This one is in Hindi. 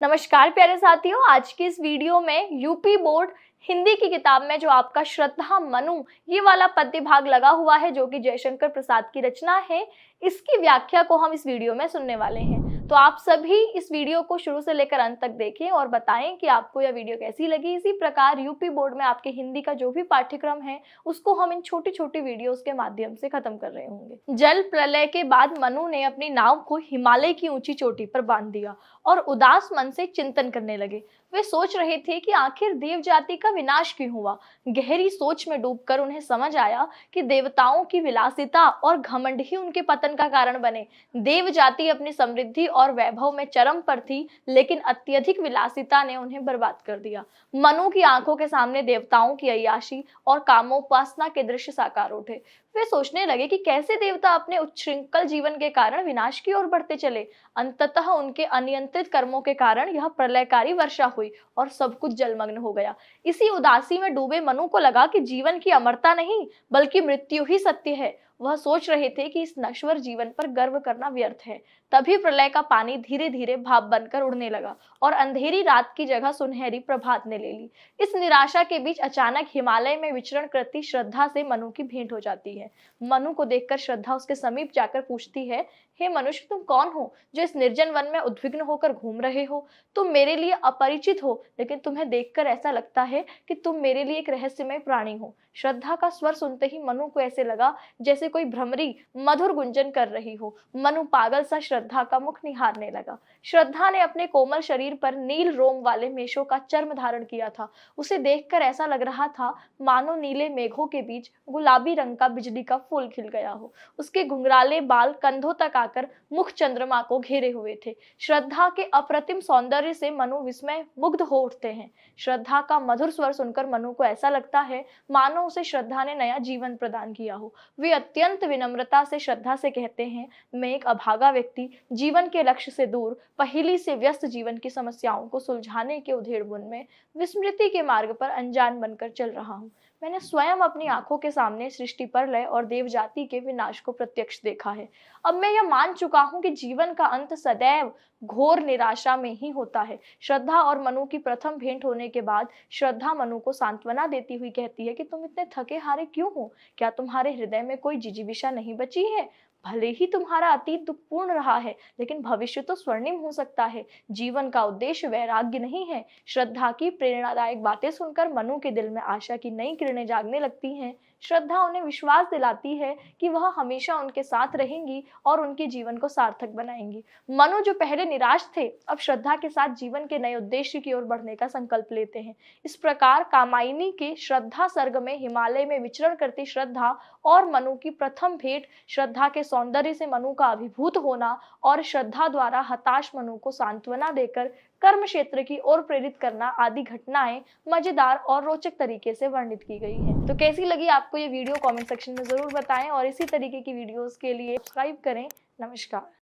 नमस्कार प्यारे साथियों, आज की इस वीडियो में यूपी बोर्ड हिंदी की किताब में जो आपका श्रद्धा मनु ये वाला पद्य भाग लगा हुआ है जो कि जयशंकर प्रसाद की रचना है, इसकी व्याख्या को हम इस वीडियो में सुनने वाले हैं। तो आप सभी इस वीडियो को शुरू से लेकर अंत तक देखें और बताएं कि आपको यह वीडियो कैसी लगी। इसी प्रकार यूपी बोर्ड में आपके हिंदी का जो भी पाठ्यक्रम है उसको हम इन छोटी छोटी वीडियोस के माध्यम से खत्म कर रहे होंगे। जल प्रलय के बाद मनु ने अपनी नाव को हिमालय की ऊंची चोटी पर बांध दिया और उदास मन से चिंतन करने लगे। वे सोच रहे थे कि आखिर देव जाति का विनाश क्यों हुआ। गहरी सोच में डूबकर उन्हें समझ आया कि देवताओं की विलासिता और घमंड ही उनके पतन का कारण बने। देव जाति अपनी समृद्धि और वैभव में चरम पर थी, लेकिन अत्यधिक विलासिता ने उन्हें बर्बाद कर दिया। मनु की आंखों के सामने देवताओं की अय्याशी और कामोपासना के दृश्य साकार उठे। वे सोचने लगे कि कैसे देवता अपने उच्छृंखल जीवन के कारण विनाश की ओर बढ़ते चले। अंततः उनके अनियंत्रित कर्मों के कारण यह प्रलयकारी वर्षा हुई और सब कुछ जलमग्न हो गया। इसी उदासी में डूबे मनु को लगा कि जीवन की अमरता नहीं बल्कि मृत्यु ही सत्य है। वह सोच रहे थे कि इस नश्वर जीवन पर गर्व करना व्यर्थ है। तभी प्रलय का पानी धीरे धीरे भाप बनकर उड़ने लगा और अंधेरी रात की जगह सुनहरी प्रभात ने ले ली। इस निराशा के बीच अचानक हिमालय में विचरण करती श्रद्धा से मनु की भेंट हो जाती है। मनु को देखकर श्रद्धा उसके समीप जाकर पूछती है, हे मनुष्य, तुम कौन हो जो इस निर्जन वन में उद्विग्न होकर घूम रहे हो? तुम मेरे लिए अपरिचित हो, लेकिन तुम्हें देखकर ऐसा लगता है कि तुम मेरे लिए एक रहस्यमय प्राणी हो। श्रद्धा का स्वर सुनते ही मनु को ऐसे लगा जैसे कोई भ्रमरी मधुर गुंजन कर रही हो। मनु पागल सा श्रद्धा का मुख निहारने लगा। श्रद्धा ने अपने कोमल शरीर पर नील रोम वाले मेषों का चर्म धारण किया था। उसे देखकर ऐसा लग रहा था मानो नीले मेघों के बीच गुलाबी रंग का बिजली का फूल खिल गया हो। उसके घुंघराले बाल कंधों तक आकर मुख चंद्रमा को घेरे हुए थे। श्रद्धा के अप्रतिम सौंदर्य से मनु विस्मय मुग्ध हो उठते हैं। श्रद्धा का मधुर स्वर सुनकर मनु को ऐसा लगता है मानो उसे श्रद्धा ने नया जीवन प्रदान किया हो। वे अत्यंत विनम्रता से श्रद्धा से कहते हैं, मैं एक अभागा व्यक्ति जीवन के लक्ष्य से दूर पहेली से व्यस्त जीवन की समस्याओं को सुलझाने के उधेड़बुन में विस्मृति के मार्ग पर अनजान बनकर चल रहा हूँ। मैंने स्वयं अपनी आंखों के सामने सृष्टि प्रलय और देव जाति के विनाश को प्रत्यक्ष देखा है। अब मैं यह मान चुका हूँ कि जीवन का अंत सदैव घोर निराशा में ही होता है। श्रद्धा और मनु की प्रथम भेंट होने के बाद श्रद्धा मनु को सांत्वना देती हुई कहती है कि तुम इतने थके हारे क्यों हो? क्या तुम्हारे हृदय में कोई जिजीविषा नहीं बची है? भले ही तुम्हारा अतीत दुखपूर्ण रहा है, लेकिन भविष्य तो स्वर्णिम हो सकता है। जीवन का उद्देश्य वैराग्य नहीं है। श्रद्धा की प्रेरणादायक बातें सुनकर मनु के दिल में आशा की नई किरणें जागने लगती हैं। श्रद्धा उन्हें विश्वास दिलाती है कि वह हमेशा उनके साथ रहेंगी और उनके जीवन को सार्थक बनाएंगी। मनु जो पहले निराश थे, अब श्रद्धा के साथ जीवन के नए उद्देश्य की ओर बढ़ने का संकल्प लेते हैं। इस प्रकार कामायनी के श्रद्धा सर्ग में हिमालय में विचरण करती श्रद्धा और मनु की प्रथम भेंट, श्रद्धा के सौंदर्य से मनु का अभिभूत होना और श्रद्धा द्वारा हताश मनु को सांत्वना देकर कर्म क्षेत्र की ओर प्रेरित करना आदि घटनाएं मजेदार और रोचक तरीके से वर्णित की गई है। तो कैसी लगी आपको ये वीडियो कमेंट सेक्शन में जरूर बताएं और इसी तरीके की वीडियोस के लिए सब्सक्राइब करें। नमस्कार।